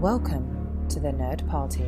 Welcome to the Nerd Party.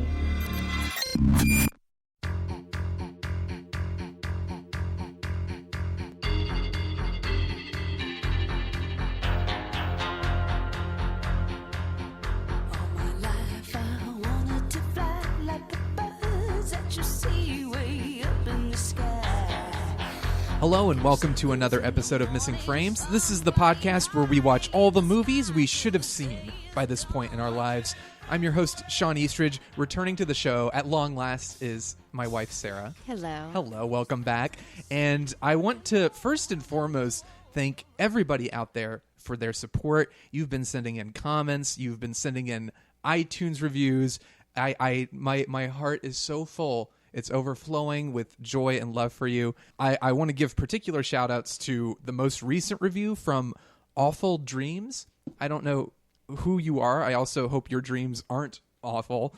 Hello and welcome to another episode of Missing Frames. This is the podcast where we watch all the movies we should have seen by this point in our lives. I'm your host, Shawn Eastridge. Returning to the show at long last is my wife, Sarah. Hello. Hello, welcome back. And I want to first and foremost thank everybody out there for their support. You've been sending in comments. You've been sending in iTunes reviews. My heart is so full. It's overflowing with joy and love for you. I want to give particular shout-outs to the most recent review from Awful Dreams. I don't know who you are. I also hope your dreams aren't awful.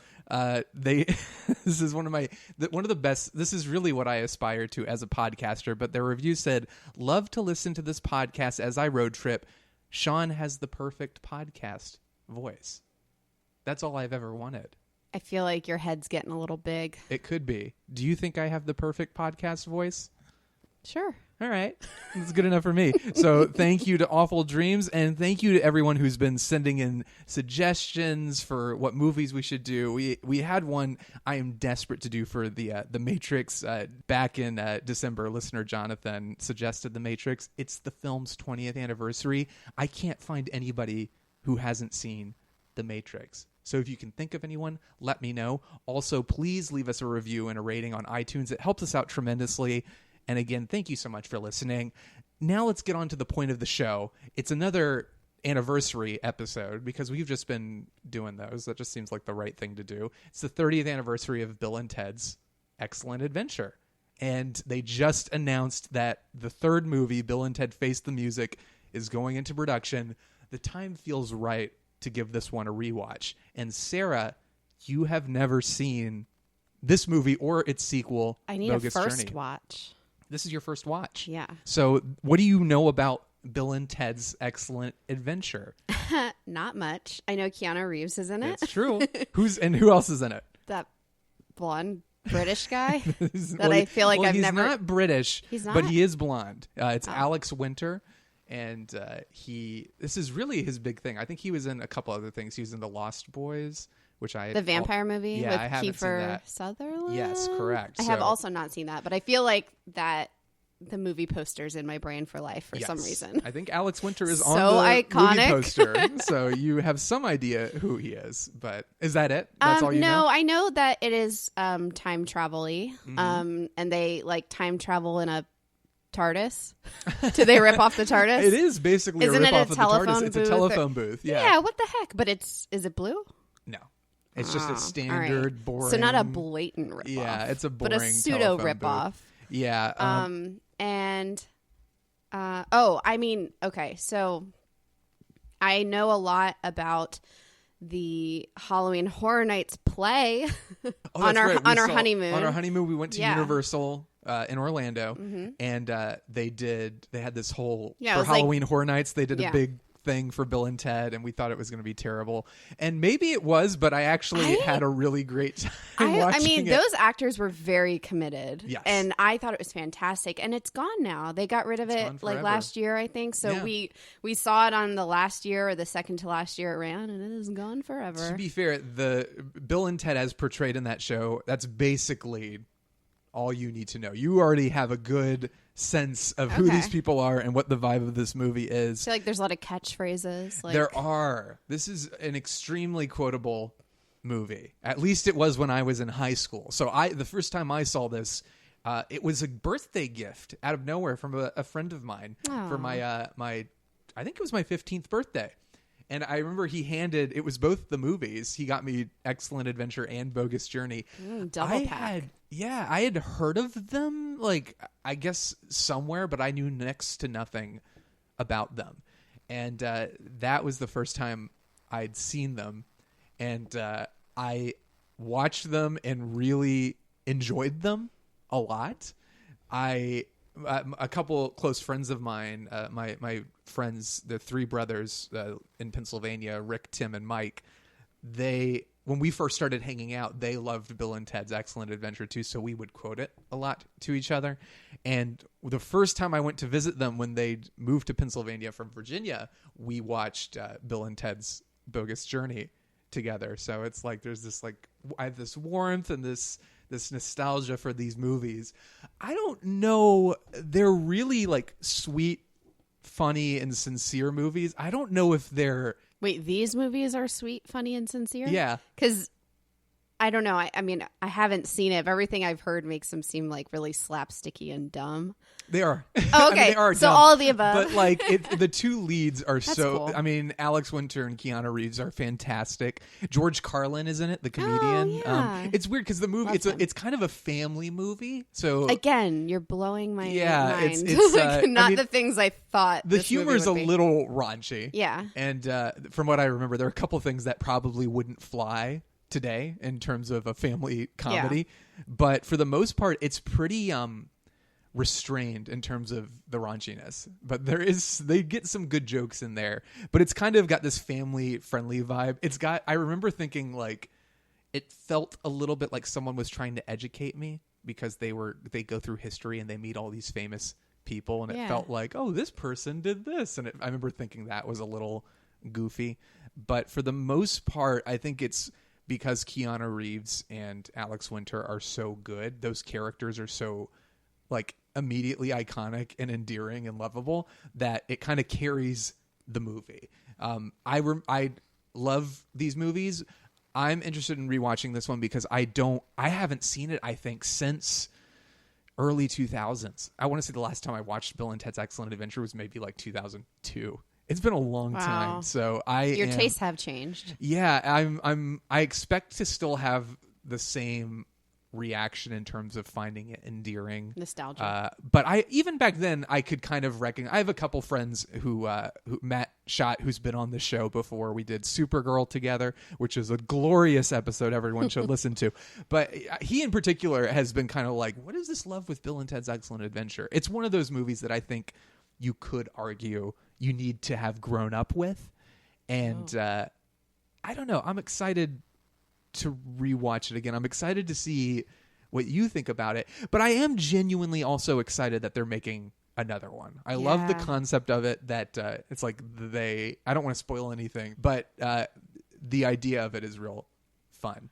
This is one of the best. This is really what I aspire to as a podcaster. But their review said, "Love to listen to this podcast as I road trip. Shawn has the perfect podcast voice." That's all I've ever wanted. I feel like your head's getting a little big. It could be. Do you think I have the perfect podcast voice? Sure. All right. That's good enough for me. So thank you to Awful Dreams, and thank you to everyone who's been sending in suggestions for what movies we should do. We had one I am desperate to do for the Matrix back in December. Listener Jonathan suggested The Matrix. It's the film's 20th anniversary. I can't find anybody who hasn't seen The Matrix. So if you can think of anyone, let me know. Also, please leave us a review and a rating on iTunes. It helps us out tremendously. And again, thank you so much for listening. Now let's get on to the point of the show. It's another anniversary episode because we've just been doing those. That just seems like the right thing to do. It's the 30th anniversary of Bill and Ted's Excellent Adventure. And they just announced that the third movie, Bill and Ted Face the Music, is going into production. The time feels right to give this one a rewatch. And Sarah, you have never seen this movie or its sequel, I need Bogus a first Journey. Watch. This is your first watch. Yeah. So what do you know about Bill and Ted's Excellent Adventure? Not much. I know Keanu Reeves is in it. It's true. Who else is in it? That blonde British guy that Well, I feel like I've he's never... He's not British, He's not? but he is blonde. It's Alex Winter. And this is really his big thing. I think he was in a couple other things. He was in The Lost Boys, which The vampire movie yeah, with I haven't seen Kiefer that. Sutherland? Yes, correct. I have also not seen that, but I feel like that the movie poster's in my brain for life for some reason. I think Alex Winter is So on the iconic. movie poster, so you have some idea who he is. But is that it? That's all you know? No, I know that it is time travel-y, and they like time travel in a TARDIS. Do they rip off the TARDIS? It is basically Isn't a it rip-off a of the telephone TARDIS. It's a booth telephone booth. Yeah. Yeah, what the heck? But is it blue? No. It's just a All standard, right. boring... So not a blatant rip-off. Yeah, it's a boring but a pseudo rip-off. Yeah. Okay, so I know a lot about the Halloween Horror Nights play on our honeymoon. On our honeymoon, we went to Yeah. Universal in Orlando, and they had this whole Yeah, it for was like- Halloween Horror Nights. They did a Yeah. big thing for Bill and Ted, and we thought it was going to be terrible, and maybe it was, but I actually had a really great time watching it. Those actors were very committed. Yes. And I thought it was fantastic. And it's gone now. They got rid of gone it like forever. last year, I think. So Yeah. we saw it on the last year or the second to last year it ran, and it is gone forever. To be fair, the Bill and Ted as portrayed in that show, that's basically all you need to know. You already have a good sense of who these people are and what the vibe of this movie is. I feel like there's a lot of catchphrases. Like, There are. This is an extremely quotable movie. At least it was when I was in high school. So the first time I saw this, it was a birthday gift out of nowhere from a friend of mine for my I think it was my 15th birthday. And I remember it was both the movies. He got me Excellent Adventure and Bogus Journey. double pack. I had heard of them, like, I guess somewhere, but I knew next to nothing about them. And that was the first time I'd seen them. And I watched them and really enjoyed them a lot. A couple close friends of mine, my friends, the three brothers in Pennsylvania, Rick, Tim, and Mike, when we first started hanging out, they loved Bill and Ted's Excellent Adventure too, so we would quote it a lot to each other. And the first time I went to visit them when they moved to Pennsylvania from Virginia, we watched Bill and Ted's Bogus Journey together. So it's like there's this like I have this warmth and this nostalgia for these movies. I don't know, they're really like sweet, funny, and sincere movies. I don't know if they're Wait, these movies are sweet, funny, and sincere? Yeah. Because I don't know. I mean, I haven't seen it, but everything I've heard makes them seem like really slapsticky and dumb. They are. Oh, okay. I mean, they are so dumb, all of the above. But like the two leads are That's so. cool. I mean, Alex Winter and Keanu Reeves are fantastic. George Carlin is in it, the comedian. yeah. It's weird because the movie it's kind of a family movie. So Again, you're blowing my mind. it's Not I mean, the things I thought. the this humor movie is a would be. little raunchy. Yeah. And from what I remember, there are a couple things that probably wouldn't fly today in terms of a family comedy. But for the most part, it's pretty restrained in terms of the raunchiness. But they get some good jokes in there. But it's kind of got this family friendly vibe. I remember thinking like it felt a little bit like someone was trying to educate me because they go through history and they meet all these famous people, and it felt like, oh, this person did this, and I remember thinking that was a little goofy. But for the most part, I think it's because Keanu Reeves and Alex Winter are so good. Those characters are so like immediately iconic and endearing and lovable that it kind of carries the movie. I love these movies. I'm interested in rewatching this one because I haven't seen it, I think, since early 2000s. I want to say the last time I watched Bill and Ted's Excellent Adventure was maybe like 2002. It's been a long time. So your tastes have changed. Yeah, I expect to still have the same reaction in terms of finding it endearing, nostalgia. But even back then I could kind of recognize. I have a couple friends who Matt Schott, who's been on the show before. We did Supergirl together, which is a glorious episode everyone should listen to. But he in particular has been kind of like, what is this love with Bill and Ted's Excellent Adventure? It's one of those movies that I think you could argue you need to have grown up with. And I don't know. I'm excited to rewatch it again. I'm excited to see what you think about it. But I am genuinely also excited that they're making another one. I love the concept of it, that it's like I don't want to spoil anything, but the idea of it is real fun.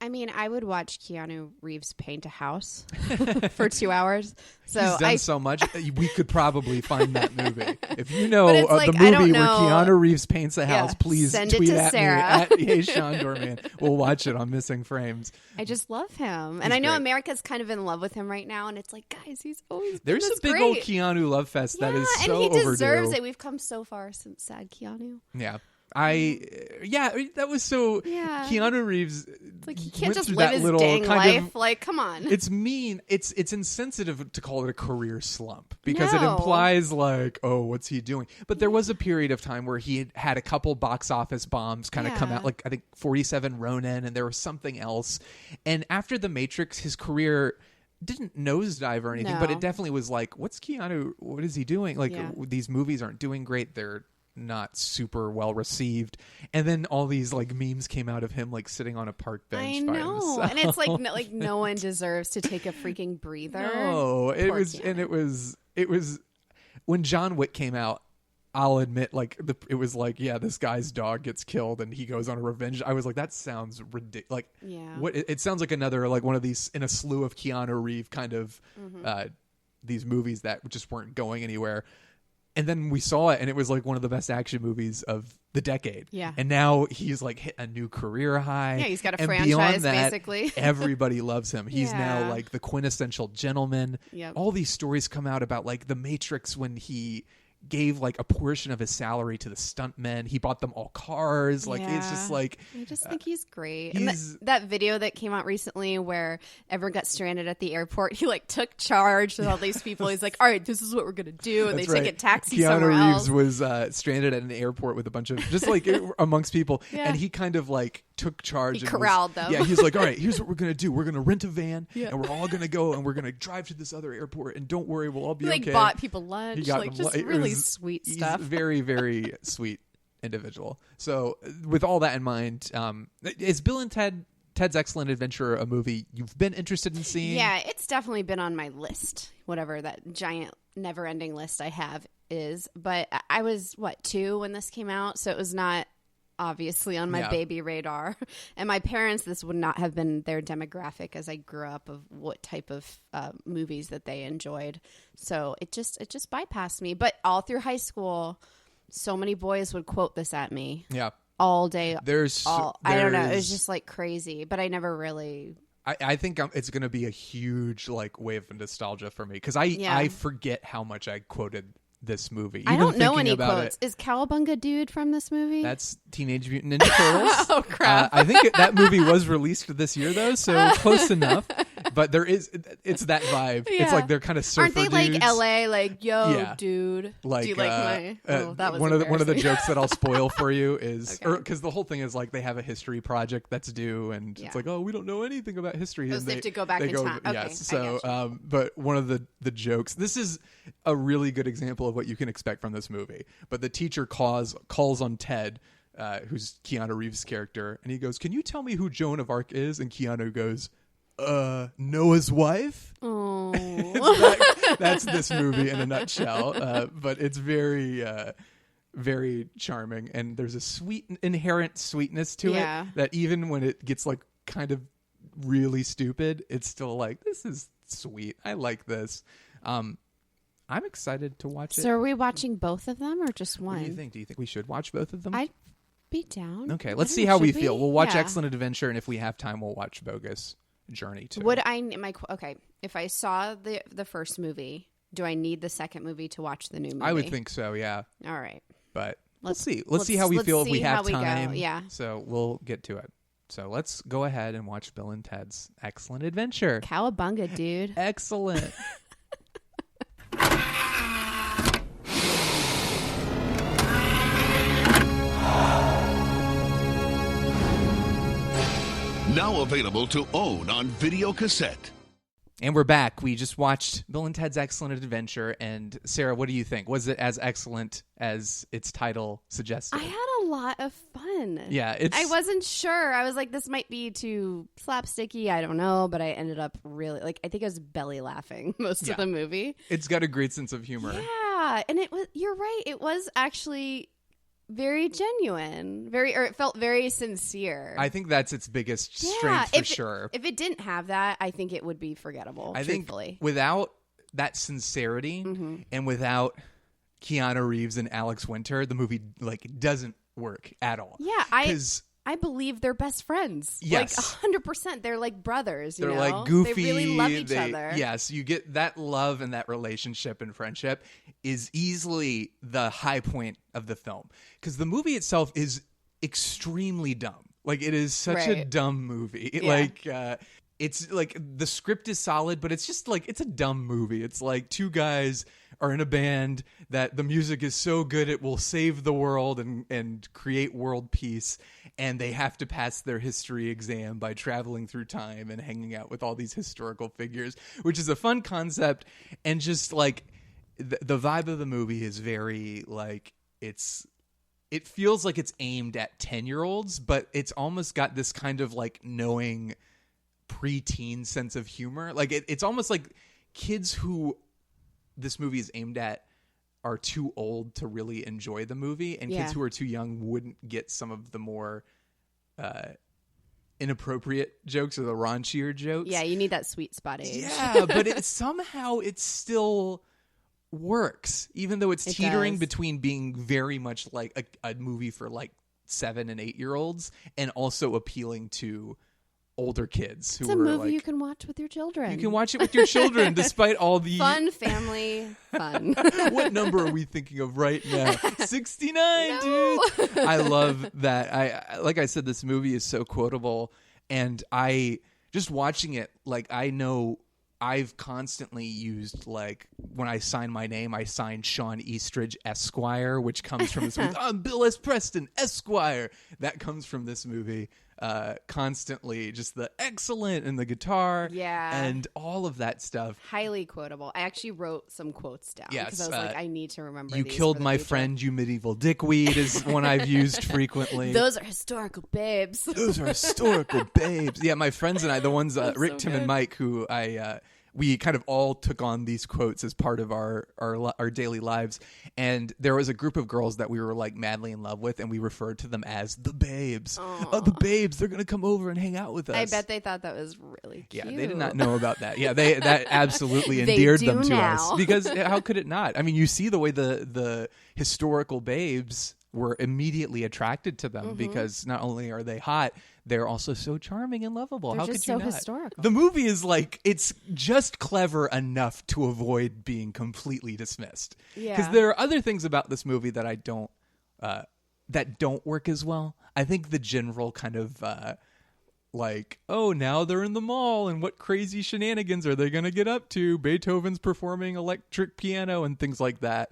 I mean, I would watch Keanu Reeves paint a house for 2 hours. So he's done so much. We could probably find that movie. If you know like, the movie where Keanu Reeves paints a house, please send tweet it to at Sarah. me at Hey Sean Dorman. We'll watch it on Missing Frames. I just love him. And I know America's kind of in love with him right now. And it's like, guys, he's always There's been a big great. old Keanu love fest that is so and he overdue. deserves it. We've come so far since Sad Keanu. Yeah. That was so. Yeah. Keanu Reeves. It's like he can't went just through live that his little dang kind life. of- Like, come on. It's mean. It's insensitive to call it a career slump because it No. implies like, oh, what's he doing? But there was a period of time where he had a couple box office bombs kind of come out, like I think 47 Ronin, and there was something else. And after The Matrix, his career didn't nosedive or anything, but it definitely was like, what's Keanu? What is he doing? Like these movies aren't doing great. They're not super well received, and then all these like memes came out of him like sitting on a park bench. I by know, himself. and it's like no one deserves to take a freaking breather. No, it Poor was, Keanu. and it was when John Wick came out. I'll admit, like it was like, yeah, this guy's dog gets killed and he goes on a revenge. I was like, that sounds ridiculous. Like, what? It sounds like another like one of these in a slew of Keanu Reeves kind of these movies that just weren't going anywhere. And then we saw it, and it was like one of the best action movies of the decade. Yeah. And now he's like hit a new career high. Yeah, he's got a and franchise, beyond that, basically. Everybody loves him. He's now Yeah. like the quintessential gentleman. Yep. All these stories come out about like The Matrix when he gave like a portion of his salary to the stuntmen. He bought them all cars. Like it's just like I just think he's great. And that video that came out recently where everyone got stranded at the airport, he like took charge with all these people. He's like, all right, this is what we're gonna do, and they take a taxi somewhere Keanu else. Reeves was stranded at an airport with a bunch of just like amongst people, and he kind of like took charge. He and corralled them. Yeah, he's like, all right, here's what we're gonna do. We're gonna rent a van, and we're all gonna go, and we're gonna drive to this other airport, and don't worry, we'll all be he okay. bought people lunch, He got like them just it really was- sweet he's stuff. very, very sweet individual. So with all that in mind, is Bill and Ted's Excellent Adventure a movie you've been interested in seeing? Yeah, it's definitely been on my list, whatever that giant never-ending list I have is. But I was, 2 when this came out, so it was not obviously on my baby radar. And my parents, this would not have been their demographic as I grew up of what type of movies that they enjoyed. So it just bypassed me. But all through high school, so many boys would quote this at me. Yeah. All day. I don't know. It was just like crazy, but I never really. I think it's going to be a huge like wave of nostalgia for me because I forget how much I quoted this movie. I don't know any quotes. Is Cowabunga Dude from this movie? That's Teenage Mutant Ninja Turtles. Oh crap! I think that movie was released this year though, so close enough. But it's that vibe. Yeah. It's like they're kind of surfer Aren't they dudes. Like LA? Like yo, dude. Like, do you like my? That was one of the jokes that I'll spoil for you is because the whole thing is like they have a history project that's due, and it's like we don't know anything about history. And they have to go back in time. Okay, yes. So, but one of the jokes. This is a really good example of what you can expect from this movie. But the teacher calls on Ted, who's Keanu Reeves' character, and he goes, "Can you tell me who Joan of Arc is?" And Keanu goes, Noah's wife. Oh, that's this movie in a nutshell. But it's very, very charming, and there's a inherent sweetness to it that even when it gets like kind of really stupid, it's still like this is sweet. I like this. I'm excited to watch it. So are we watching both of them or just one? What do you think? Do you think we should watch both of them? I'd be down. Okay, let's see how we feel. We'll watch Excellent Adventure, and if we have time, we'll watch Bogus Journey too. If I saw the first movie, do I need the second movie to watch the new movie? I would think so, yeah. All right. But let's see. Let's see how we feel if we have time. Yeah. So we'll get to it. So let's go ahead and watch Bill and Ted's Excellent Adventure. Cowabunga, dude. Excellent. Now available to own on video cassette. And we're back. We just watched Bill and Ted's Excellent Adventure. And Sarah, what do you think? Was it as excellent as its title suggested? I had a lot of fun. Yeah, I wasn't sure. I was like, this might be too slapsticky. I don't know. But I ended up really, I think I was belly laughing most of the movie. It's got a great sense of humor. Yeah. And you're right. It was actually very genuine, it felt very sincere. I think that's its biggest strength for sure. If it didn't have that, I think it would be forgettable. I truthfully. think without that sincerity and without Keanu Reeves and Alex Winter, the movie doesn't work at all. Yeah, I believe they're best friends. Yes. 100%. They're like brothers. They're like goofy. They really love each other. Yes, you get that love and that relationship and friendship is easily the high point of the film. Because the movie itself is extremely dumb. Like, it is such a dumb movie. Yeah. It's like the script is solid, but it's just like it's a dumb movie. It's like two guys are in a band that the music is so good it will save the world and create world peace, and they have to pass their history exam by traveling through time and hanging out with all these historical figures, which is a fun concept. And just like the vibe of the movie is very like it feels like it's aimed at 10-year-olds, but it's almost got this kind of like knowing preteen sense of humor. Like it's almost like kids who this movie is aimed at are too old to really enjoy the movie, and kids who are too young wouldn't get some of the more inappropriate jokes or the raunchier jokes. Yeah, you need that sweet spot age. Yeah, but it still works, even though it's teetering between being very much like a movie for like 7 and 8-year-olds and also appealing to older kids who it's a movie you can watch with your children. You can watch it with your children despite all the fun family fun. What number are we thinking of right now? 69, dude. I love that. I like I said, this movie is so quotable, and I just watching it, like I know I've constantly used, like, when I sign my name, I sign Shawn Eastridge Esquire, which comes from this movie. I'm Bill S. Preston Esquire. That comes from this movie. constantly just the excellent and the guitar and all of that stuff. Highly quotable. I actually wrote some quotes down because I was like, I need to remember You these killed for the my future. friend, you medieval dickweed is one I've used frequently. Those are historical babes. Those are historical babes. Yeah, my friends and I, the ones Rick, Tim, and Mike, who we kind of all took on these quotes as part of our daily lives. And there was a group of girls that we were like madly in love with, and we referred to them as the babes. Oh, the babes, they're going to come over and hang out with us. I bet they thought that was really cute. Yeah, they did not know about that. Yeah, that absolutely endeared them to us. Because how could it not? I mean, you see the way the historical babes were immediately attracted to them because not only are they hot, they're also so charming and lovable. They're How just could you so not? historical. The movie is like, it's just clever enough to avoid being completely dismissed. Yeah. Because there are other things about this movie that that don't work as well. I think the general kind of like, oh, now they're in the mall and what crazy shenanigans are they going to get up to? Beethoven's performing electric piano and things like that.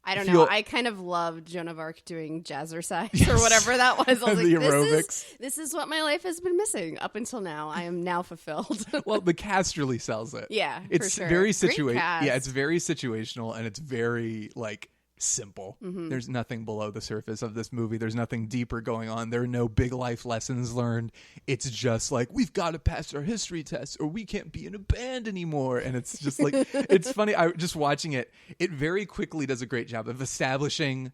I don't know. I kind of loved Joan of Arc doing jazzercise or whatever that was. I was The like, aerobics. This is what my life has been missing up until now. I am now fulfilled. Well, the cast really sells it. Yeah, it's for sure. very Great cast. Yeah, it's very situational and it's very like simple. There's nothing below the surface of this movie. There's nothing deeper going on. There are no big life lessons learned. It's just like, we've got to pass our history test or we can't be in a band anymore. And it's just like, it's funny. I just watching it very quickly does a great job of establishing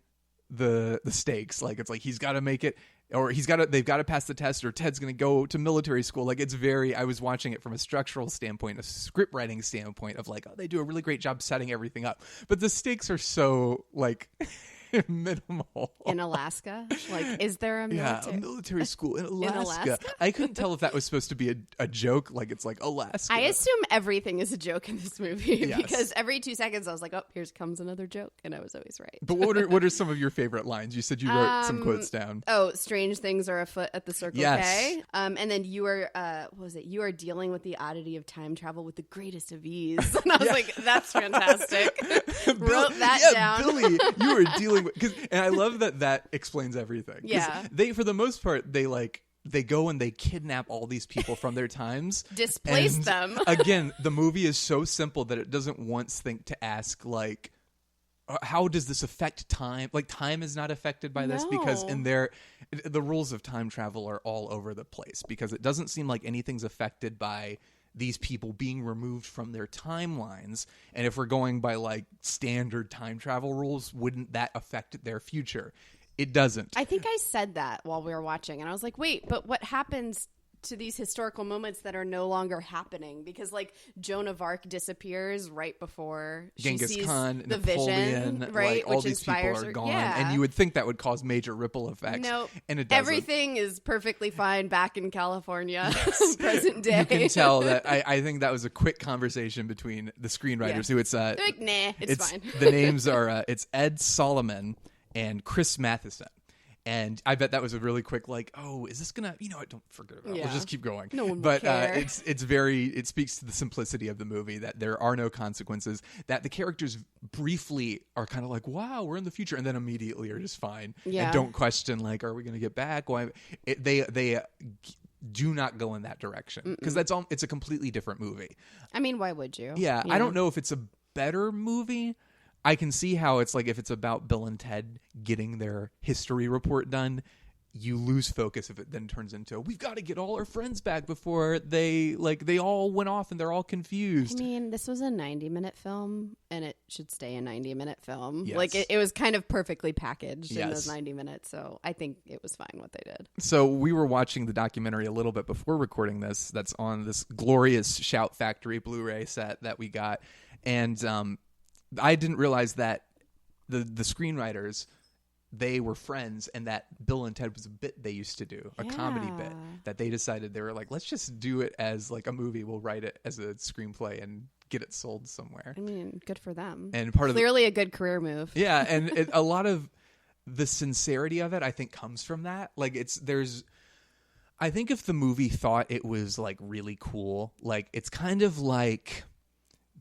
the stakes. Like, it's like, he's got to make it, or they've got to pass the test, or Ted's going to go to military school. Like, it's very, I was watching it from a structural standpoint, a script writing standpoint of like, oh, they do a really great job setting everything up. But the stakes are so like minimal. In Alaska? Like, is there a military? Yeah, a military school in Alaska. Alaska? I couldn't tell if that was supposed to be a joke. Like, it's like Alaska. I assume everything is a joke in this movie Yes. because every 2 seconds I was like, oh, here comes another joke. And I was always right. But what are some of your favorite lines? You said you wrote some quotes down. Oh, strange things are afoot at the Circle Yes. K. And then you were, what was it? You are dealing with the oddity of time travel with the greatest of ease. And I was like, that's fantastic. Wrote that down. Billy, you were dealing with, and I love that explains everything. 'Cause Yeah. they, for the most part, they go and they kidnap all these people from their times. Displace And them. Again, the movie is so simple that it doesn't once think to ask, like, how does this affect time? Like, time is not affected by this because the rules of time travel are all over the place because it doesn't seem like anything's affected by these people being removed from their timelines. And if we're going by like standard time travel rules, wouldn't that affect their future? It doesn't. I think I said that while we were watching, and I was like, wait, but what happens to these historical moments that are no longer happening? Because like Joan of Arc disappears right before Genghis she sees Khan, the Napoleon, vision, right? like, all which these people inspires are her. gone, Yeah. and you would think that would cause major ripple effects. Nope. And it doesn't. Everything is perfectly fine back in California, present day. You can tell that I think that was a quick conversation between the screenwriters who They're like, nah, it's fine. The names are it's Ed Solomon and Chris Matheson. And I bet that was a really quick, like, oh, is this gonna, don't forget about it. Yeah. We'll just keep going. No one will but care. it speaks to the simplicity of the movie, that there are no consequences, that the characters briefly are kind of like, wow, we're in the future, and then immediately are just fine. Yeah. And don't question, like, are we gonna get back? Why? They do not go in that direction because it's a completely different movie. I mean, why would you? Yeah, I don't know if it's a better movie. I can see how it's like if it's about Bill and Ted getting their history report done, you lose focus if it then turns into, we've got to get all our friends back before they all went off and they're all confused. I mean, this was a 90-minute film, and it should stay a 90-minute film. Yes. Like, it was kind of perfectly packaged in Yes. those 90 minutes, so I think it was fine what they did. So we were watching the documentary a little bit before recording this. That's on this glorious Shout Factory Blu-ray set that we got. And I didn't realize that the screenwriters, they were friends, and that Bill and Ted was a bit they used to do, a comedy bit that they decided, they were like, let's just do it as like a movie. We'll write it as a screenplay and get it sold somewhere. I mean, good for them. And part Clearly a good career move. Yeah, and a lot of the sincerity of it, I think, comes from that. Like, I think if the movie thought it was like really cool, like, it's kind of like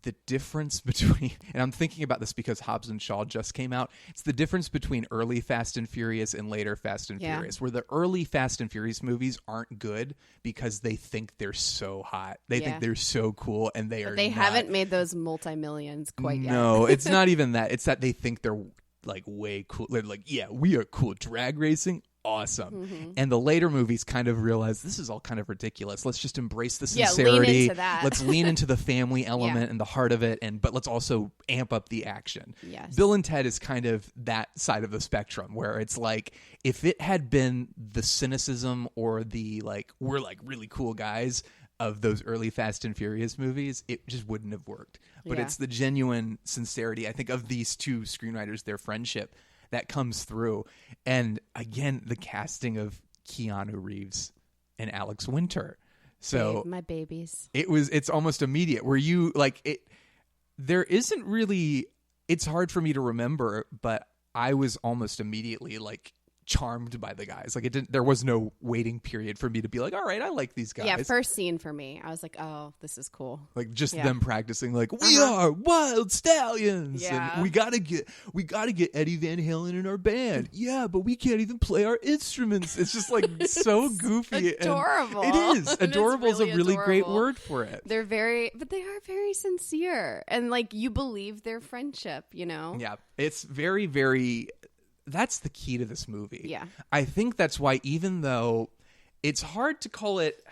the difference between, and I'm thinking about this because Hobbs and Shaw just came out, it's the difference between early Fast and Furious and later Fast and Furious, where the early Fast and Furious movies aren't good because they think they're so hot. They think they're so cool, and they haven't made those multi-millions quite yet. No, it's not even that. It's that they think they're like way cool. They're like, yeah, we are cool. Drag racing, awesome. Mm-hmm. And the later movies kind of realize this is all kind of ridiculous. Let's just embrace the sincerity. Lean into that. Let's lean into the family element and the heart of it, but let's also amp up the action. Yes. Bill and Ted is kind of that side of the spectrum where it's like, if it had been the cynicism or the like, we're like really cool guys of those early Fast and Furious movies, it just wouldn't have worked. But it's the genuine sincerity, I think, of these two screenwriters, their friendship, that comes through. And again, the casting of Keanu Reeves and Alex Winter. So my babies. It's almost immediate where you like it. There isn't really, it's hard for me to remember, but I was almost immediately like charmed by the guys. Like there was no waiting period for me to be like, all right, I like these guys. Yeah, first scene for me, I was like, oh, this is cool. Like just them practicing, like we are wild stallions, and we gotta get Eddie Van Halen in our band. Yeah, but we can't even play our instruments. It's just like so goofy, adorable. And it is adorable. Is a really great word for it. But they are very sincere, and like you believe their friendship. You know. Yeah, it's very, very. That's the key to this movie. Yeah. I think that's why, even though it's hard to call it,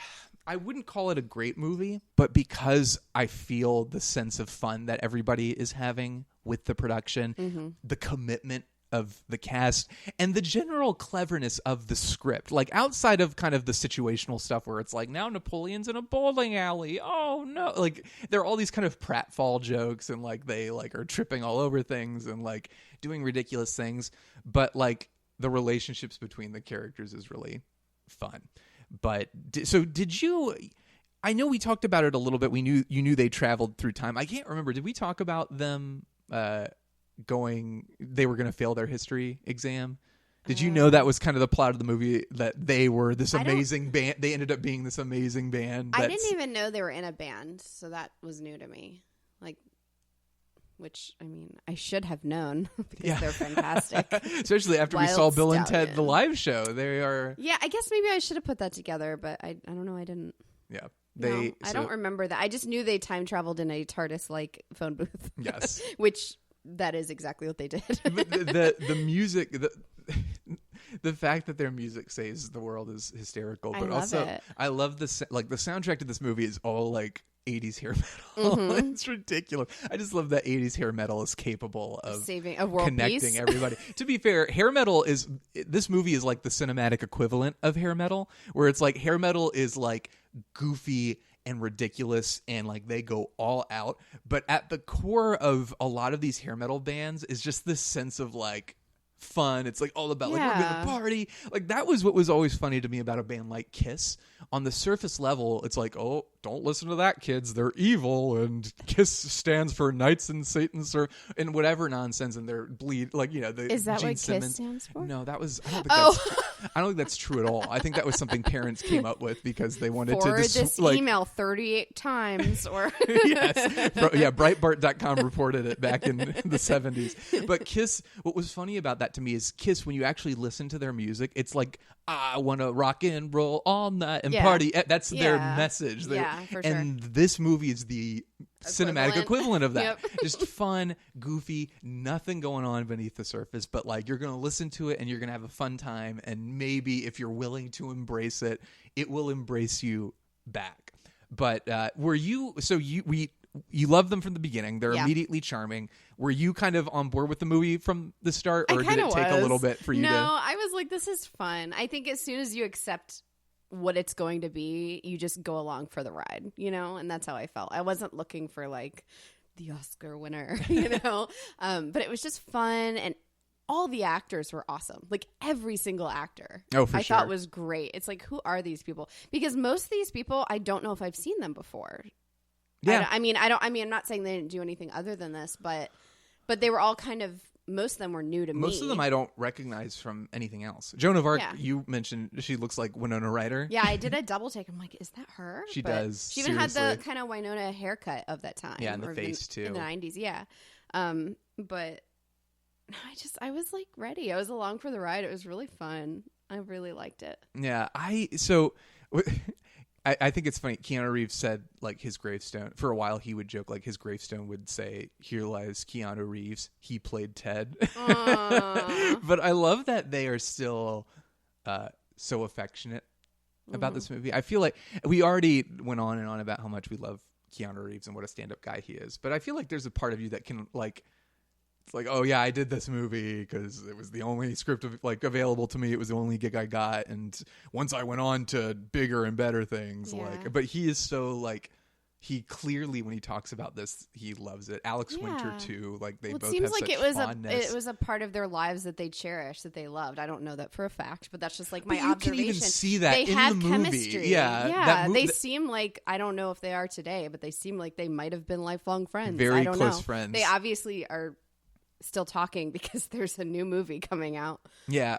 I wouldn't call it a great movie, but because I feel the sense of fun that everybody is having with the production, the commitment of the cast, and the general cleverness of the script. Like outside of kind of the situational stuff where it's like, now Napoleon's in a bowling alley. Oh no. Like there are all these kind of pratfall jokes, and like they like are tripping all over things and like doing ridiculous things. But like the relationships between the characters is really fun. But so did you, I know we talked about it a little bit. You knew they traveled through time. I can't remember. Did we talk about them, they were going to fail their history exam? Did you know that was kind of the plot of the movie, that they were this amazing band? They ended up being this amazing band. I didn't even know they were in a band, so that was new to me. Like, which, I mean, I should have known because they're fantastic. Especially after we saw Bill and Ted, the live show. They are... Yeah, I guess maybe I should have put that together, but I don't know. I didn't. Yeah. I don't remember that. I just knew they time traveled in a TARDIS-like phone booth. Yes. Which... that is exactly what they did. the music, the fact that their music saves the world is hysterical. But I love the soundtrack to this movie is all like 80s hair metal. It's ridiculous. I just love that 80s hair metal is capable of saving a world connecting peace. Everybody. To be fair, hair metal this movie is like the cinematic equivalent of hair metal, where it's like hair metal is like goofy and ridiculous, and like they go all out. But at the core of a lot of these hair metal bands is just this sense of like fun. It's like all about like we're gonna party. Like that was what was always funny to me about a band like Kiss. On the surface level, it's like, oh, don't listen to that, kids. They're evil, and Kiss stands for Knights in Satan's and whatever nonsense, and they're bleed like Is that Gene what Simmons. Kiss stands for? No, that was I don't think that's true at all. I think that was something parents came up with because they wanted Forward to this email 38 times or yes. Yeah, Breitbart.com reported it back in the 70s. But Kiss, what was funny about that to me is Kiss, when you actually listen to their music, it's like, I want to rock and roll all night and party. That's their message. For and this movie is the cinematic equivalent of that. Just fun, goofy, nothing going on beneath the surface, but like you're going to listen to it and you're going to have a fun time, and maybe if you're willing to embrace it, it will embrace you back. But you love them from the beginning. They're immediately charming. Were you kind of on board with the movie from the start, or did it take a little bit for you to... No, I was like, this is fun. I think as soon as you accept what it's going to be, you just go along for the ride, and that's how I felt. I wasn't looking for like the Oscar winner, but it was just fun, and all the actors were awesome. Like every single actor I thought was great. It's like, who are these people? Because most of these people, I don't know if I've seen them before. Yeah. I'm not saying they didn't do anything other than this, but they were all kind of most of them were new to me. Most of them I don't recognize from anything else. Joan of Arc, Yeah. you mentioned she looks like Winona Ryder. Yeah, I did a double take. I'm like, is that her? She But does. She even had the seriously. kind of Winona haircut of that time. Yeah, and the or face, too. In the 90s, yeah. But I was like ready. I was along for the ride. It was really fun. I really liked it. Yeah, I think it's funny. Keanu Reeves said like his gravestone for a while. He would joke like his gravestone would say, "Here lies Keanu Reeves. He played Ted." But I love that they are still so affectionate about this movie. I feel like we already went on and on about how much we love Keanu Reeves and what a stand-up guy he is. But I feel like there's a part of you that can like. It's like, oh yeah, I did this movie because it was the only script available to me. It was the only gig I got, and once I went on to bigger and better things, but he is so like, he clearly when he talks about this, he loves it. Alex Winter too, like they both seems have like such fondness. it was a part of their lives that they cherished, that they loved. I don't know that for a fact, but that's just like my you observation. can even see that they in had the movie. chemistry. Yeah, they seem like, I don't know if they are today, but they seem like they might have been lifelong friends. Very I don't close know. friends. They obviously are still talking because there's a new movie coming out. Yeah.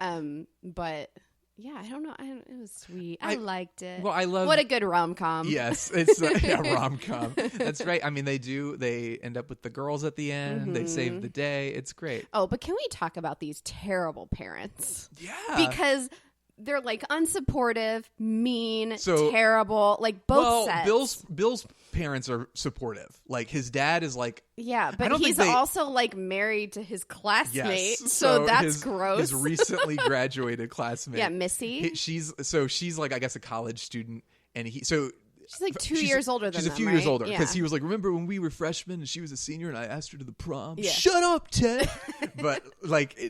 But yeah, I don't know. It was sweet. I liked it. Well, I love what a good rom-com. Yes, it's a rom-com. That's right. I mean, they end up with the girls at the end. They save the day. It's great. Oh, but can we talk about these terrible parents? Yeah. Because they're like unsupportive, mean, terrible, like both sets. Bill's parents are supportive. Like his dad is like, yeah, but he's also like married to his classmate, yes, so that's gross. His recently graduated classmate, yeah, Missy. She's like, I guess, a college student, and she's like 2 years older than them. She's a few years older because he was like, remember when we were freshmen and she was a senior and I asked her to the prom? Yeah. Shut up, Ted. But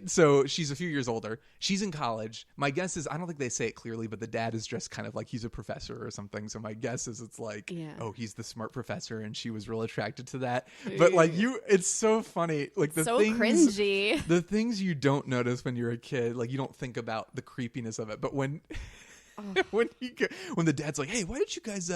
so she's a few years older. She's in college. My guess is, I don't think they say it clearly, but the dad is dressed kind of like he's a professor or something. So my guess is it's like, oh, he's the smart professor and she was real attracted to that. But like it's so funny. Like cringy. The things you don't notice when you're a kid, like you don't think about the creepiness of it. But when when the dad's like, hey, why don't you guys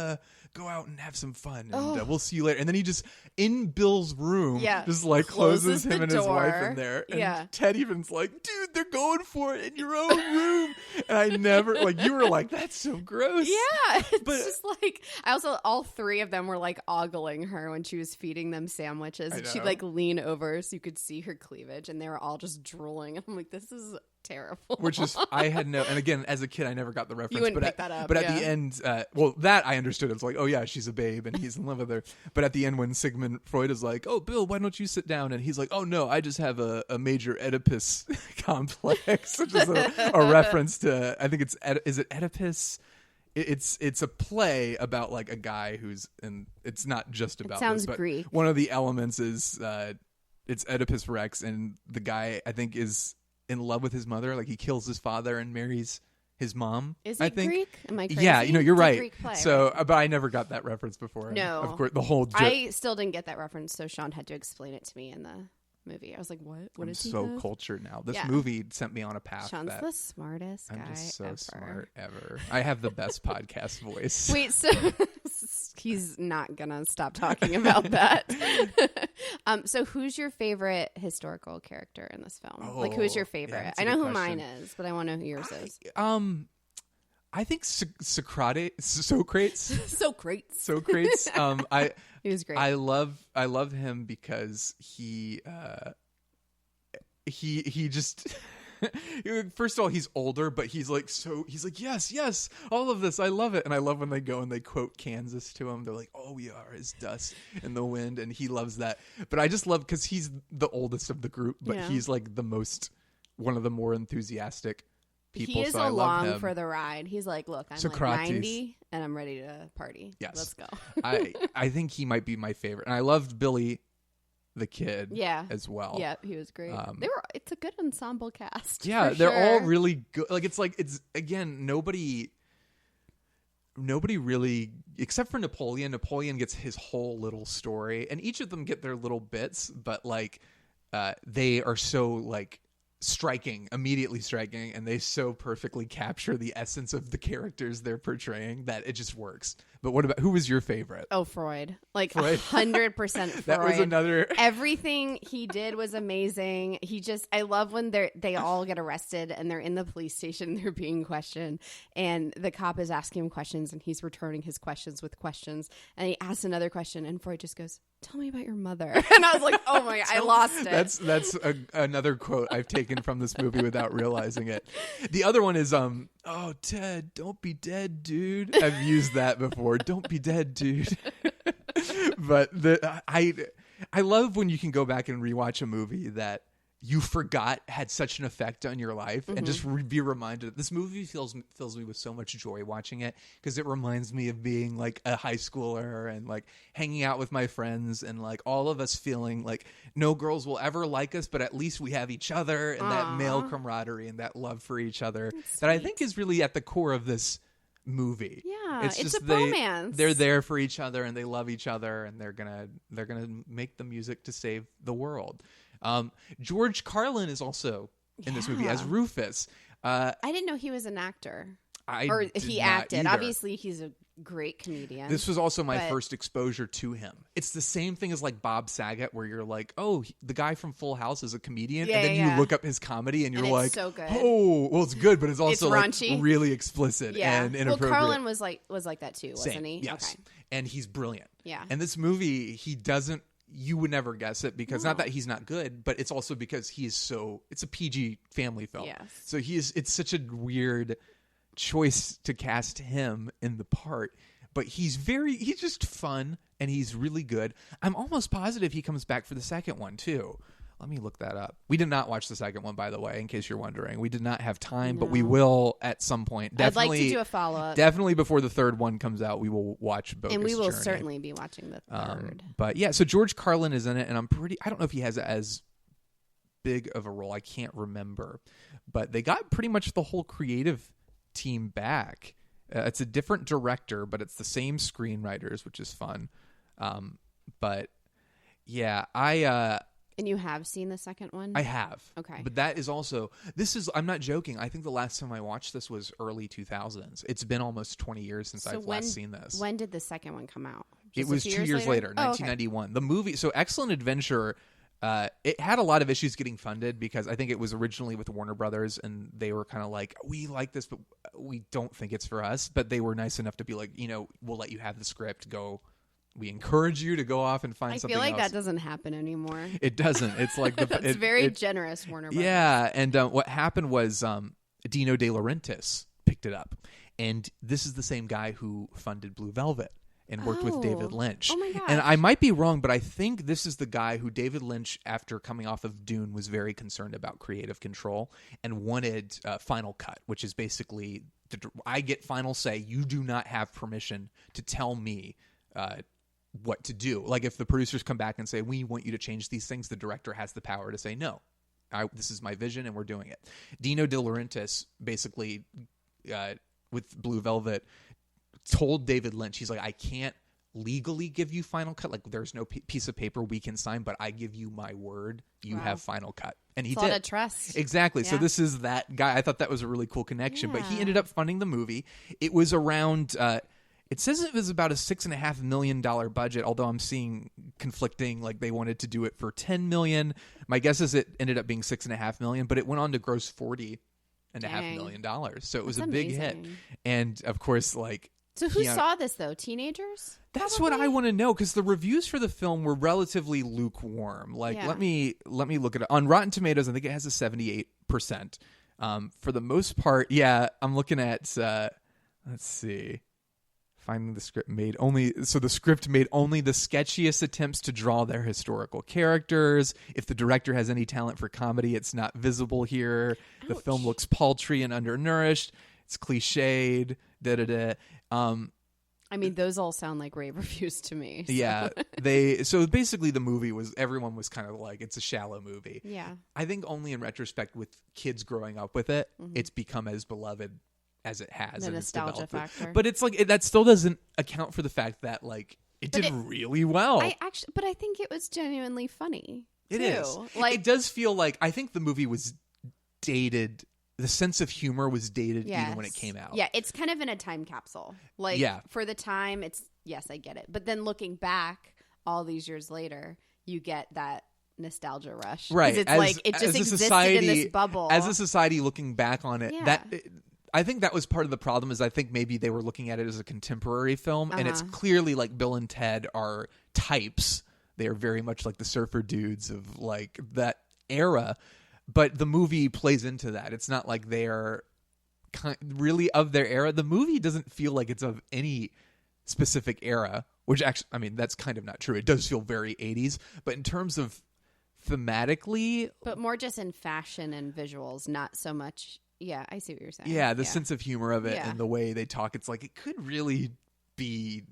go out and have some fun and we'll see you later, and then he just in Bill's room just like closes him and his wife in there, and Ted even's like, dude, they're going for it in your own room. And I never, like, you were like, that's so gross. It's just like, I also, all three of them were like ogling her when she was feeding them sandwiches, and she'd like lean over so you could see her cleavage, and they were all just drooling. I'm like, this is terrible. Which is, I had no, and again, as a kid, I never got the reference. You wouldn't pick that up. But at the end, well, that I understood. It was like, oh yeah, she's a babe and he's in love with her. But at the end, when Sigmund Freud is like, oh, Bill, why don't you sit down? And he's like, oh no, I just have a major Oedipus complex, which is a reference to, I think is it Oedipus? It's a play about like a guy who's, and it's not just about sounds this, but Greek. One of the elements is it's Oedipus Rex, and the guy, I think, is in love with his mother. Like he kills his father and marries his mom. Is it I think. Greek? Am I crazy? Yeah, you're It's a right. Greek play, so, right? but I never got that reference before. No, of course, the whole. I still didn't get that reference, so Shawn had to explain it to me in the movie. I was like, "What? What I'm is he?" so cultured now. This movie sent me on a path. Shawn's the smartest guy I'm just so ever. smart ever. I have the best podcast voice. Wait, so he's not gonna stop talking about that. So who's your favorite historical character in this film? Like, who's your favorite? Yeah, I know who mine is, but I want to know who yours is. I think Socrates. He was great. I love him because he just first of all, he's older, but he's like, yes, all of this, I love it. And I love when they go and they quote Kansas to him. They're like, oh, we are as dust in the wind, and he loves that. But I just love, because he's the oldest of the group, but he's like one of the more enthusiastic people. He is so I love him. for the ride. He's like, look, I'm Socrates. like 90 and I'm ready to party. Yes. Let's go. I think he might be my favorite. And I loved Billy the Kid as well. Yeah, he was great. It's a good ensemble cast. Yeah, they're all really good. It's again, nobody really, except for Napoleon. Napoleon gets his whole little story, and each of them get their little bits, but like they are so like immediately striking, and they so perfectly capture the essence of the characters they're portraying that it just works. But who was your favorite? Oh, Freud. Like Freud? 100% Freud. That was another. Everything he did was amazing. I love when they all get arrested and they're in the police station, they're being questioned, and the cop is asking him questions and he's returning his questions with questions, and he asks another question and Freud just goes, "Tell me about your mother." And I was like, oh my God, I lost it. That's another quote I've taken from this movie without realizing it. The other one is, "Oh, Ted, don't be dead, dude." I've used that before. Don't be dead, dude. But I love when you can go back and rewatch a movie that you forgot had such an effect on your life, and just be reminded. This movie fills me with so much joy watching it, because it reminds me of being like a high schooler and like hanging out with my friends, and like all of us feeling like no girls will ever like us, but at least we have each other, and that male camaraderie and that love for each other that I think is really at the core of this movie. Yeah, it's just a bromance. They're there for each other and they love each other, and they're gonna make the music to save the world. George Carlin is also in this movie as Rufus. I didn't know he was an actor. He acted. Either. Obviously, he's a great comedian. This was also my first exposure to him. It's the same thing as like Bob Saget, where you're like, oh, the guy from Full House is a comedian, and then you look up his comedy, and you're and like, so good. Oh, well, it's good, but it's also it's like really explicit and inappropriate. Well, Carlin was like that too, wasn't he? Yes, okay. And he's brilliant. Yeah. And this movie, he doesn't. You would never guess it, because not that he's not good, but it's also because it's a PG family film. Yes. So it's such a weird choice to cast him in the part, but he's just fun and he's really good. I'm almost positive he comes back for the second one too. Let me look that up. We did not watch the second one, by the way, in case you're wondering. We did not have time, but we will at some point. Definitely, I'd like to do a follow-up. Definitely before the third one comes out, we will watch Bogus And we will Journey. certainly be watching the third. But yeah, so George Carlin is in it, and I don't know if he has as big of a role. I can't remember. But they got pretty much the whole creative team back. It's a different director, but it's the same screenwriters, which is fun. But yeah, And you have seen the second one? I have. Okay. But that is also, I'm not joking. I think the last time I watched this was early 2000s. It's been almost 20 years since I've last seen this. When did the second one come out? It was 2 years later, 1991. Okay. The movie, so Excellent Adventure, it had a lot of issues getting funded, because I think it was originally with Warner Brothers, and they were kind of like, we like this, but we don't think it's for us. But they were nice enough to be like, we'll let you have the script, go. We encourage you to go off and find something else. I feel like that doesn't happen anymore. It doesn't. It's like it's very generous, Warner Brothers. Yeah, and what happened was Dino De Laurentiis picked it up, and this is the same guy who funded Blue Velvet and worked with David Lynch. Oh my gosh. And I might be wrong, but I think this is the guy who David Lynch, after coming off of Dune, was very concerned about creative control and wanted Final Cut, which is basically I get final say. You do not have permission to tell me what to do. Like if the producers come back and say, we want you to change these things, the director has the power to say, no, this is my vision and we're doing it. Dino De Laurentiis basically, with Blue Velvet, told David Lynch, he's like, I can't legally give you Final Cut. Like there's no piece of paper we can sign, but I give you my word. You have Final Cut. And he did. A lot of trust. Exactly. Yeah. So this is that guy. I thought that was a really cool connection, but he ended up funding the movie. It was around, it says it was about a $6.5 million budget, although I'm seeing conflicting, like they wanted to do it for $10 million. My guess is it ended up being $6.5 million, but it went on to gross $40.5 million. So it was That's a big amazing. hit. And of course, like, so who saw this though? Teenagers? That's probably? what I want to know, because the reviews for the film were relatively lukewarm. Like, let me look at it. On Rotten Tomatoes, I think it has a 78%. For the most part, I'm looking at, let's see. Finding the script the script made only the sketchiest attempts to draw their historical characters. If the director has any talent for comedy, it's not visible here. Ouch. The film looks paltry and undernourished. It's cliched. I mean, those all sound like rave reviews to me. So. Yeah, so basically the movie everyone was kind of like, it's a shallow movie. Yeah, I think only in retrospect, with kids growing up with it, it's become as beloved as it has. The nostalgia factor. But it's like, that still doesn't account for the fact that like it did really well. But I think it was genuinely funny. It too. is. Like, it does feel like, I think the movie was dated. The sense of humor was dated even when it came out. Yeah, it's kind of in a time capsule. Like, for the time, yes, I get it. But then looking back all these years later, you get that nostalgia rush. Right. It's like it just existed in this bubble. As a society looking back on it, I think that was part of the problem is I think maybe they were looking at it as a contemporary film, and it's clearly like Bill and Ted are types. They are very much like the surfer dudes of like that era. But the movie plays into that. It's not like they are really of their era. The movie doesn't feel like it's of any specific era, which actually, I mean, that's kind of not true. It does feel very 80s. But in terms of thematically... But more just in fashion and visuals, not so much... Yeah, I see what you're saying. Yeah, the sense of humor of it and the way they talk. It's like it could really be...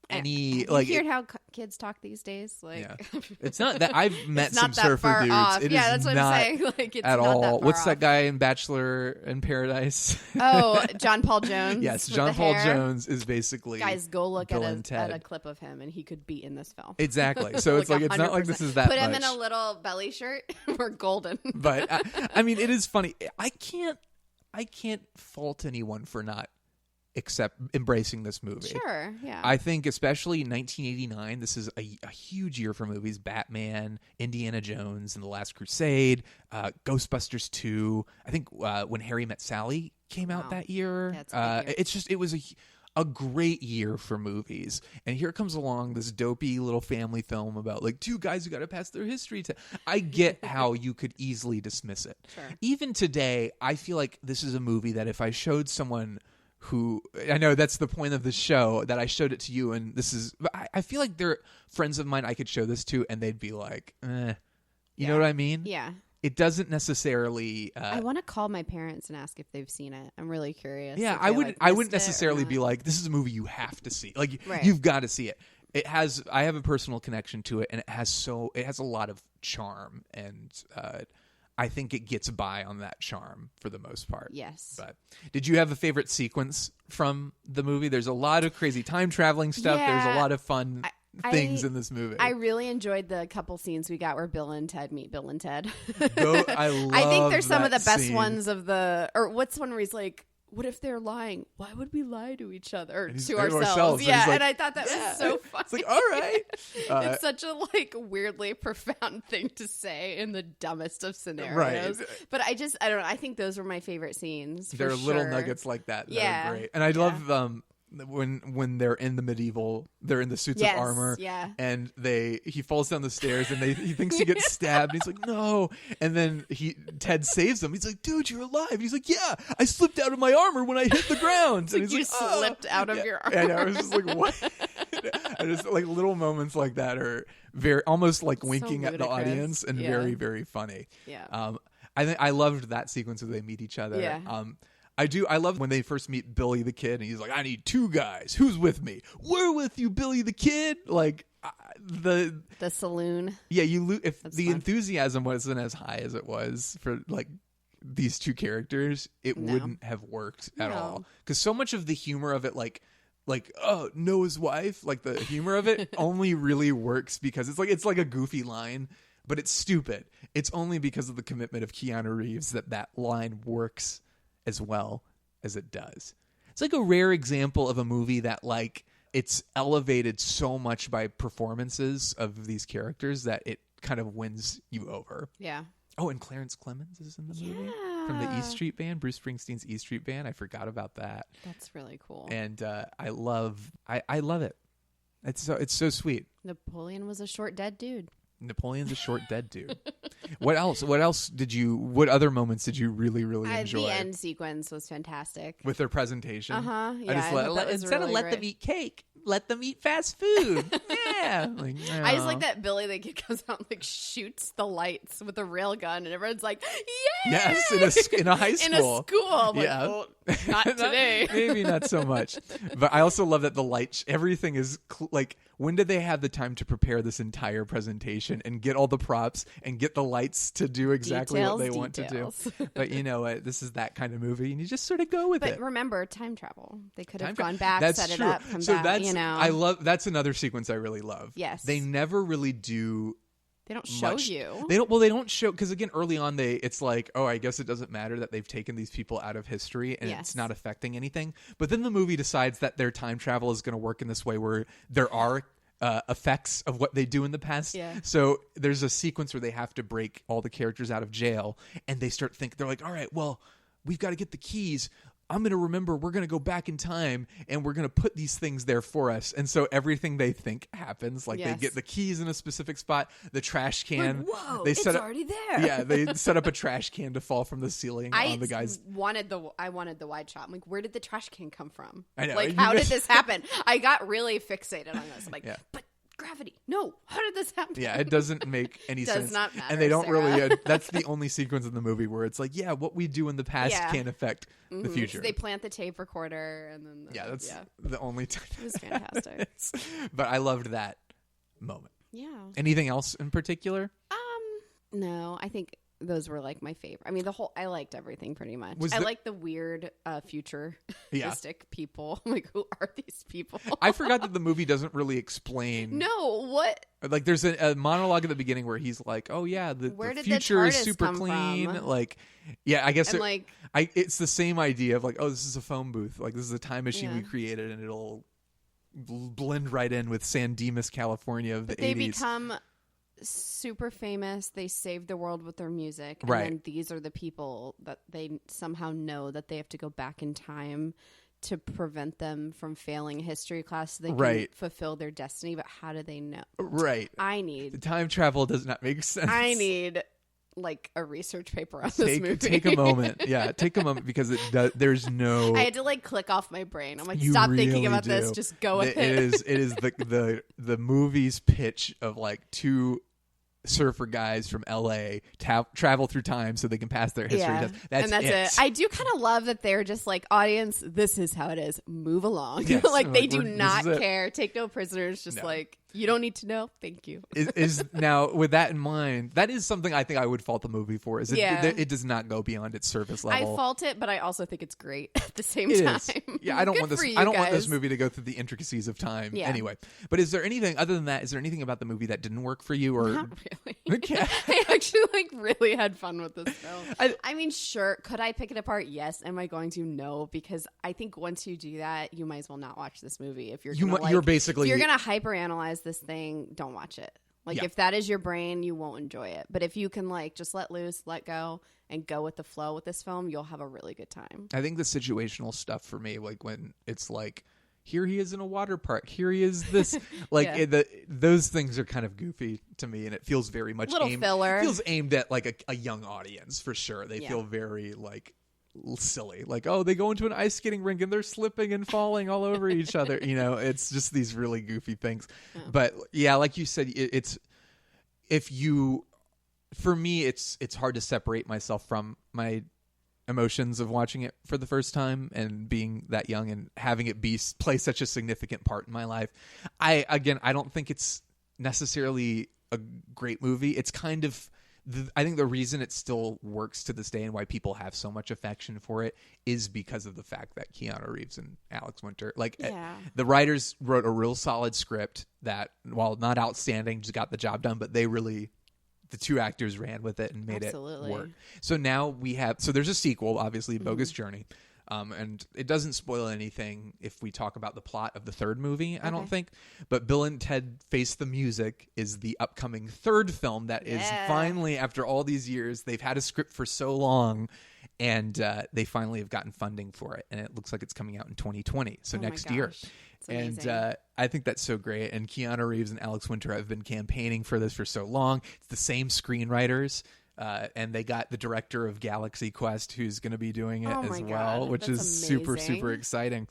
any like you heard how kids talk these days, like it's not that I've met some surfer dudes. Off. It yeah, is that's what not I'm saying. Like it's at not all. That far What's that off. guy in Bachelor in Paradise? Oh, John Paul Jones. Yes, John Paul Jones is basically. Guys, go look Bill at a clip of him, and he could be in this film. Exactly. So it's like it's not like this is that. Put him much. in a little belly shirt. We're golden. But I mean, it is funny. I can't fault anyone for not embracing this movie. Sure, yeah. I think especially 1989, this is a huge year for movies. Batman, Indiana Jones and the Last Crusade, Ghostbusters 2. I think when Harry Met Sally came out that year. It was a great year for movies. And here comes along this dopey little family film about like two guys who got to pass their history test. I get how you could easily dismiss it. Sure. Even today, I feel like this is a movie that if I showed someone who, I know that's the point of the show, that I showed it to you, and this is, I feel like they're friends of mine I could show this to, and they'd be like, You know what I mean? Yeah. It doesn't necessarily. I want to call my parents and ask if they've seen it. I'm really curious. Yeah, I wouldn't necessarily be like, this is a movie you have to see. Like, you've got to see it. I have a personal connection to it, and it has a lot of charm, and I think it gets by on that charm for the most part. Yes. But did you have a favorite sequence from the movie? There's a lot of crazy time traveling stuff. Yeah, There's a lot of fun things in this movie. I really enjoyed the couple scenes we got where Bill and Ted meet Bill and Ted. I think they're some of the best scene. ones of the... Or what's one where he's like, what if they're lying? Why would we lie to each other? Or to ourselves. Yeah, like, and I thought that was so funny. It's like, all right. It's such a like weirdly profound thing to say in the dummest of scenarios. Right. But I don't know. I think those were my favorite scenes. There are little nuggets like that that are great. And I love when they're in they're in the suits of armor, and he falls down the stairs, and he thinks he gets stabbed, and he's like, no, and then Ted saves him. He's like, dude, you're alive. And he's like, yeah, I slipped out of my armor when I hit the ground. And he's like, slipped out of your armor. I know. I was just like, what? I just like little moments like that are very almost like winking at the audience and very, very funny. Yeah. I loved that sequence where they meet each other. Yeah. I love when they first meet Billy the Kid, and he's like, I need two guys. Who's with me? We're with you, Billy the Kid. Like, the saloon. Yeah, if the enthusiasm wasn't as high as it was for, like, these two characters, it wouldn't have worked at all. Because so much of the humor of it, like, oh, Noah's wife, like, the humor of it only really works because it's like a goofy line, but it's stupid. It's only because of the commitment of Keanu Reeves that line works as well as it does. It's like a rare example of a movie that like it's elevated so much by performances of these characters that it kind of wins you over. Yeah. Oh, and Clarence Clemens is in the movie from the E Street Band, Bruce Springsteen's E Street Band. I forgot about that. That's really cool. And I love it. It's so sweet. Napoleon was a short dead dude. Napoleon's a short dead dude. What other moments did you really, really enjoy? The end sequence was fantastic. With their presentation. Uh-huh. Yeah, instead of let them eat cake, let them eat fast food. Yeah. Like, no. I just like that Billy the Kid comes out and like shoots the lights with a rail gun, and everyone's like, yeah! Yes, in a high school. In a school. I'm like, yeah. well, not today. Maybe not so much. But I also love that the light, everything is like, when did they have the time to prepare this entire presentation and get all the props and get the lights to do exactly what they want to do? But you know what? This is that kind of movie, and you just sort of go with it. But remember, time travel. They could have gone back, set it up, come so back, that's, I love, that's another sequence I really love. Yes. They never really do They don't show much. you. They don't show, because again, early on, it's like, oh, I guess it doesn't matter that they've taken these people out of history and it's not affecting anything. But then the movie decides that their time travel is going to work in this way where there are effects of what they do in the past. Yeah. So there's a sequence where they have to break all the characters out of jail, and they start thinking, they're like, all right, well, we've got to get the keys. I'm going to remember, we're going to go back in time and we're going to put these things there for us. And so everything they think happens. Like they get the keys in a specific spot, the trash can. Like, whoa, they it's already there. Yeah, they set up a trash can to fall from the ceiling on the guys. I wanted the wide shot. I'm like, where did the trash can come from? I know. Like, how did this happen? I got really fixated on this. I'm like, but gravity. No, how did this happen? Yeah, it doesn't make any sense. Does not matter, and they don't Sarah. really. That's the only sequence in the movie where it's like, yeah, what we do in the past can't affect the future. So they plant the tape recorder, and then that's the only time. It was fantastic. But I loved that moment. Yeah. Anything else in particular? No, I think those were like my favorite. I mean, I liked everything pretty much. I like the weird futuristic people. I'm like, who are these people? I forgot that the movie doesn't really explain. No, what? Like, there's a monologue at the beginning where he's like, "Oh yeah, the future is super clean." From? Like, yeah, I guess and it's the same idea of like, "Oh, this is a phone booth. Like, this is a time machine we created, and it'll blend right in with San Dimas, California of the 80s." They become super famous. They save the world with their music, and then these are the people that they somehow know that they have to go back in time to prevent them from failing history class so they can fulfill their destiny. But how do they know? The time travel does not make sense. I need like a research paper on this movie. Take a moment. Yeah, take a moment, because there's no. I had to like click off my brain. I'm like, stop thinking about this. Just go with it. It is the movie's pitch of like two surfer guys from LA travel through time so they can pass their history test. That's it. I do kind of love that they're just like, audience, this is how it is. Move along. Yes, like they do not care. Take no prisoners. Just like, you don't need to know. Thank you. is now, with that in mind, that is something I think I would fault the movie for. It does not go beyond its surface level. I fault it, but I also think it's great at the same time. Yeah, I don't want this. I don't want this movie to go through the intricacies of time. Yeah. Anyway, but is there anything other than that? Is there anything about the movie that didn't work for you? Or not really? Okay. I actually really had fun with this film. I mean, sure, could I pick it apart? Yes. Am I going to? No, because I think once you do that, you might as well not watch this movie. If you're gonna, if you're gonna hyperanalyze this thing, don't watch it. Like if that is your brain, you won't enjoy it. But if you can like just let loose, let go, and go with the flow with this film, you'll have a really good time. I think the situational stuff for me, like when it's like, here he is in a water park, here he is this, like those things are kind of goofy to me, and it feels very much filler. It feels aimed at like a young audience for sure. They feel very like silly, like, oh, they go into an ice skating rink and they're slipping and falling all over each other. You know, it's just these really goofy things. But yeah, like you said, for me, it's hard to separate myself from my emotions of watching it for the first time and being that young and having it play such a significant part in my life. I don't think it's necessarily a great movie. It's kind of I think the reason it still works to this day and why people have so much affection for it is because of the fact that Keanu Reeves and Alex Winter, the writers wrote a real solid script that, while not outstanding, just got the job done, but the two actors ran with it and made it work. So now there's a sequel, obviously, Bogus Journey. And it doesn't spoil anything if we talk about the plot of the third movie, I don't think. But Bill and Ted Face the Music is the upcoming third film that is finally, after all these years, they've had a script for so long, and they finally have gotten funding for it. And it looks like it's coming out in 2020, so next year. And I think that's so great. And Keanu Reeves and Alex Winter have been campaigning for this for so long. It's the same screenwriters. And they got the director of Galaxy Quest who's going to be doing it as well, which is super, super exciting.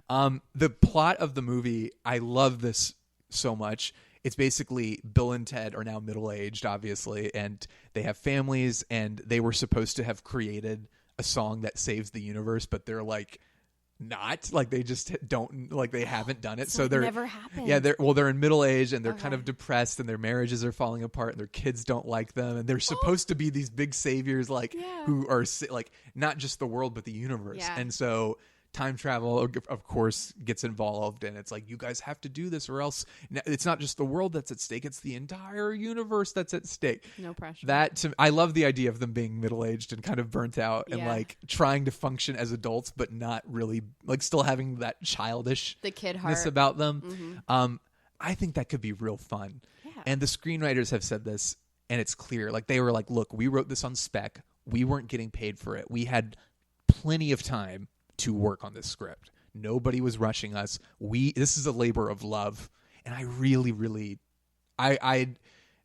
The plot of the movie, I love this so much. It's basically Bill and Ted are now middle-aged, obviously, and they have families, and they were supposed to have created a song that saves the universe, but they're like, not like they just don't, like they haven't done it, so they're never happened. They're in middle age and they're kind of depressed and their marriages are falling apart and their kids don't like them, and they're supposed to be these big saviors, like who are like not just the world but the universe. And so time travel, of course, gets involved, and it's like, you guys have to do this, or else it's not just the world that's at stake; it's the entire universe that's at stake. No pressure. I love the idea of them being middle-aged and kind of burnt out, and like trying to function as adults, but not really, like, still having that childishness the kid heart about them. I think that could be real fun. Yeah. And the screenwriters have said this, and it's clear. Like, they were like, look, we wrote this on spec. We weren't getting paid for it. We had plenty of time to work on this script. Nobody was rushing us. This is a labor of love. And I really, I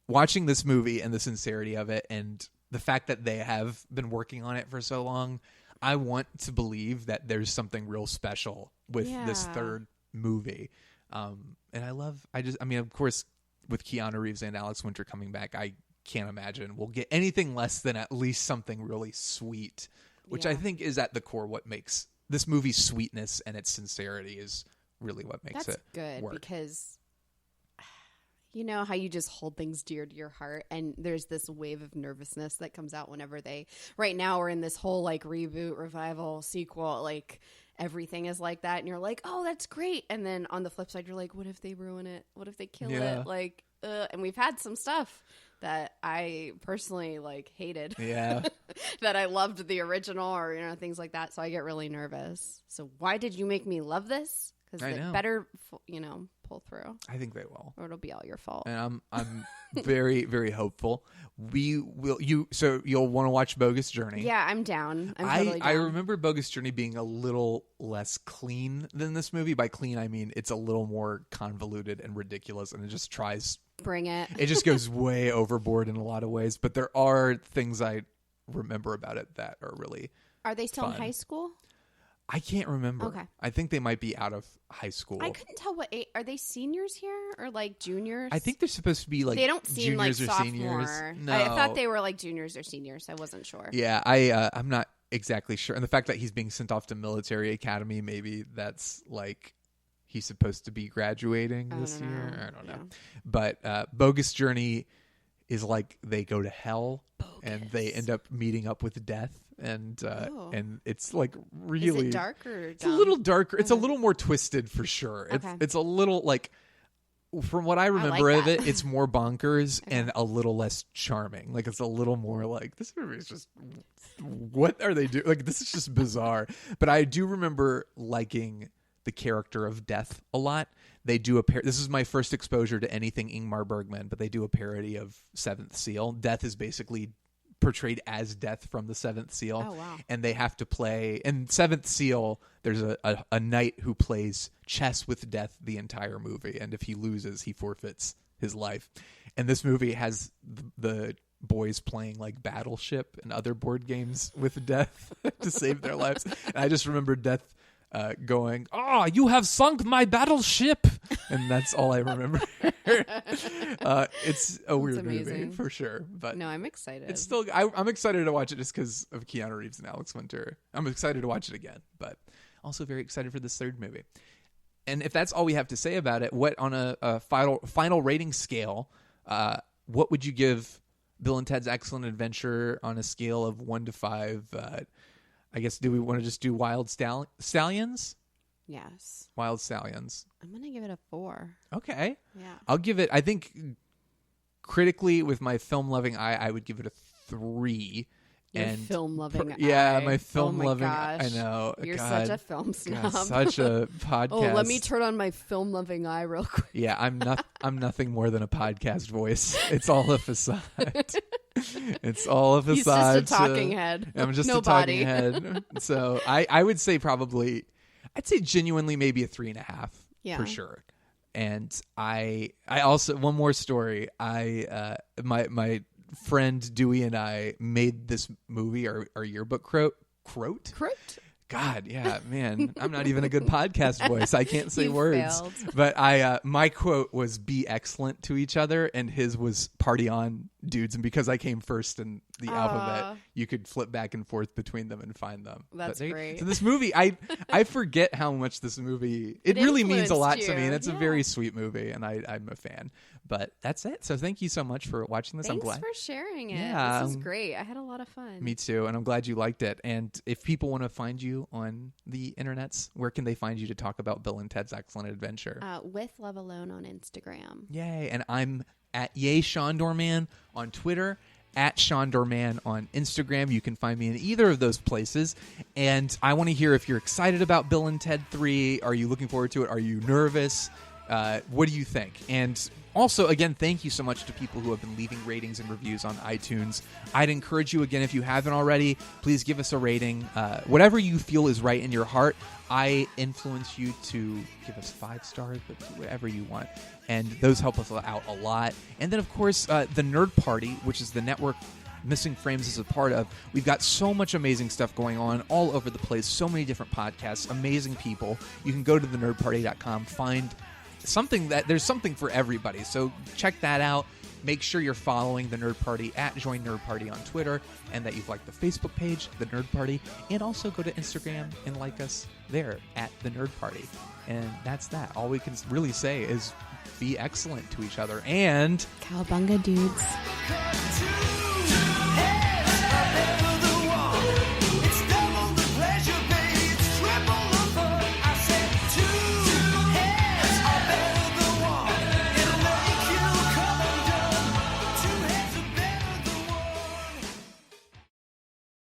watching this movie and the sincerity of it and the fact that they have been working on it for so long, I want to believe that there's something real special with this third movie. And of course, with Keanu Reeves and Alex Winter coming back, I can't imagine we'll get anything less than at least something really sweet, which I think is at the core what makes this movie's sweetness, and its sincerity is really what makes it good work. Because you know how you just hold things dear to your heart, and there's this wave of nervousness that comes out whenever right now we're in this whole like reboot, revival, sequel, like everything is like that, and you're like, oh, that's great, and then on the flip side you're like, what if they ruin it? What if they kill it? Like, and we've had some stuff that I personally like hated. Yeah. That I loved the original, or things like that. So I get really nervous. So why did you make me love this? Because they better, pull through. I think they will, or it'll be all your fault. And I'm very, very hopeful. You'll want to watch Bogus Journey. Yeah, I'm down. I'm totally down. I remember Bogus Journey being a little less clean than this movie. By clean, I mean it's a little more convoluted and ridiculous, and it just tries. Bring it. It just goes way overboard in a lot of ways, but there are things I remember about it that are really Are they still fun. In high school? I can't remember. Okay. I think they might be out of high school. I couldn't tell what age. Are they seniors here or like juniors? I think they're supposed to be like they don't seem juniors like or sophomore. seniors. No. I thought they were like juniors or seniors. I wasn't sure. Yeah, I'm not exactly sure. And the fact that he's being sent off to military academy, maybe that's like he's supposed to be graduating this year. I don't know. But Bogus Journey is like they go to hell and they end up meeting up with death. And it's like really. Is it dark or dumb? It's a little darker. It's a little more twisted for sure. It's a little like, from what I remember of it, it's more bonkers and a little less charming. Like, it's a little more like, this movie is just, what are they doing? Like, this is just bizarre. But I do remember liking the character of Death a lot. They do this is my first exposure to anything Ingmar Bergman, but they do a parody of Seventh Seal. Death is basically portrayed as Death from the Seventh Seal. Oh, wow. And they have to play in Seventh Seal. There's a knight who plays chess with Death the entire movie, and if he loses, he forfeits his life. And this movie has the boys playing like Battleship and other board games with Death to save their lives. And I just remember Death going, you have sunk my battleship, and that's all I remember. It's a weird movie for sure, but no, I'm excited. It's still I'm excited to watch it just because of Keanu Reeves and Alex Winter. I'm excited to watch it again, but also very excited for this third movie. And if that's all we have to say about it, what on a final rating scale, what would you give Bill and Ted's Excellent Adventure on a scale of 1 to 5? I guess, do we want to just do Wild Stallions? Yes. Wild Stallions. I'm going to give it a 4. Okay. Yeah. I'll give it, I think, critically, with my film-loving eye, I would give it a 3. Your film-loving eye. Yeah, my film-loving eye. I know. You're such a film snob. Such a podcast. Oh, let me turn on my film-loving eye real quick. Yeah, I'm nothing more than a podcast voice. It's all a facade. It's all a facade. He's just a talking head. I'm just a talking head. So I would say probably, I'd say genuinely maybe a 3.5 for sure. And I also, one more story. My friend Dewey and I made this movie, our yearbook quote. God, yeah, man, I'm not even a good podcast voice. I can't say words. Failed. But my quote was "Be excellent to each other," and his was "Party on, dudes." And because I came first in the alphabet, you could flip back and forth between them and find them. That's great. So this movie, I forget how much this movie it really means a lot to me, and it's a very sweet movie, and I'm a fan. But that's it. So thank you so much for watching this. Thanks I'm glad for sharing it. Yeah, This was great. I had a lot of fun. Me too, and I'm glad you liked it. And if people want to find you on the internets, where can they find you to talk about Bill and Ted's Excellent Adventure? With Love Alone on Instagram. Yay! And I'm at Shawn Dorman on Twitter, at Shawn Dorman on Instagram. You can find me in either of those places. And I want to hear if you're excited about Bill and Ted 3. Are you looking forward to it? Are you nervous? What do you think? And also, again, thank you so much to people who have been leaving ratings and reviews on iTunes. I'd encourage you, again, if you haven't already, please give us a rating. Whatever you feel is right in your heart, I influence you to give us 5 stars, but do whatever you want. And those help us out a lot. And then, of course, the Nerd Party, which is the network Missing Frames is a part of. We've got so much amazing stuff going on all over the place, so many different podcasts, amazing people. You can go to thenerdparty.com, find there's something for everybody. So check that out. Make sure you're following the Nerd Party at Join Nerd Party on Twitter, and that you've liked the Facebook page, the Nerd Party, and also go to Instagram and like us there at the Nerd Party. And that's that. All we can really say is be excellent to each other and Cowabunga dudes.